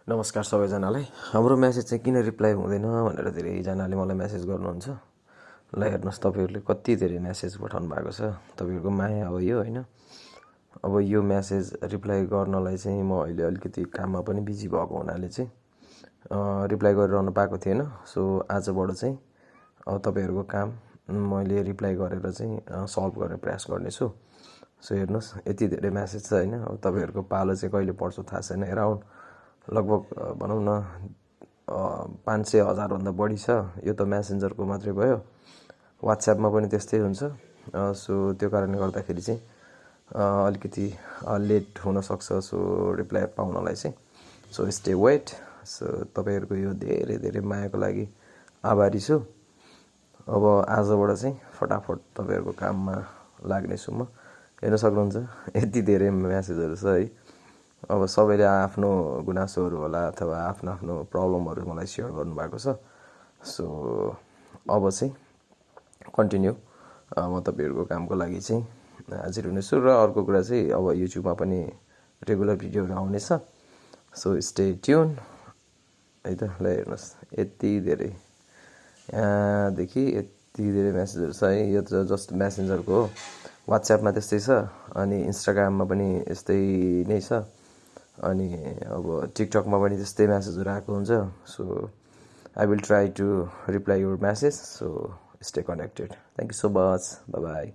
नमस्कार सबैजनालाई। हाम्रो म्यासेज चाहिँ किन रिप्लाई हुँदैन भनेर धेरैजनाले मलाई म्यासेज गर्नुहुन्छ। ल हेर्नुहोस्, तपाईँहरूले कति धेरै म्यासेज पठाउनु भएको छ। तपाईँहरूको माया हो यो, होइन? अब यो म्यासेज रिप्लाई गर्नलाई चाहिँ म अहिले अलिकति काममा पनि बिजी भएको हुनाले चाहिँ रिप्लाई गरिरहनु पाएको थिएन। सो आजबाट चाहिँ अब तपाईँहरूको काम मैले रिप्लाई गरेर चाहिँ सल्भ गर्ने प्रयास गर्नेछु। सो हेर्नुहोस्, यति धेरै म्यासेज छ, होइन? अब तपाईँहरूको पालो चाहिँ कहिले पर्छ थाहा छैन। एराउन्ड लगभग भनौँ न 500,000 बढी छ। यो त म्यासेन्जरको मात्रै भयो, वाट्सएपमा पनि त्यस्तै हुन्छ। सो त्यो कारणले गर्दाखेरि चाहिँ अलिकति लेट हुनसक्छ सो रिप्लाई पाउनलाई चाहिँ। So stay weight. सो तपाईँहरूको यो धेरै धेरै मायाको लागि आभारी छु। अब आजबाट चाहिँ फटाफट तपाईँहरूको काममा लाग्नेछु म। हेर्न सक्नुहुन्छ यति धेरै म्यासेजहरू छ है। अब सबैले आफ्नो गुनासोहरू होला अथवा आफ्नो आफ्नो प्रब्लमहरू मलाई सेयर गर्नुभएको छ। सो अब चाहिँ कन्टिन्यू म तपाईँहरूको कामको लागि चाहिँ हाजिर हुनेछु। र अर्को कुरा चाहिँ अब युट्युबमा पनि रेगुलर भिडियोहरू आउनेछ। सो स्टे ट्युन है त। ल हेर्नुहोस्, यति धेरै यहाँदेखि यति धेरै म्यासेजहरू छ है। यो त जस्ट म्यासेन्जरको हो। वाट्सएपमा त्यस्तै छ, अनि इन्स्टाग्राममा पनि यस्तै नै छ, अनि अब टिकटकमा पनि त्यस्तै म्यासेजहरू आएको हुन्छ। So I will try to reply your message. So stay connected. Thank you so much. Bye by.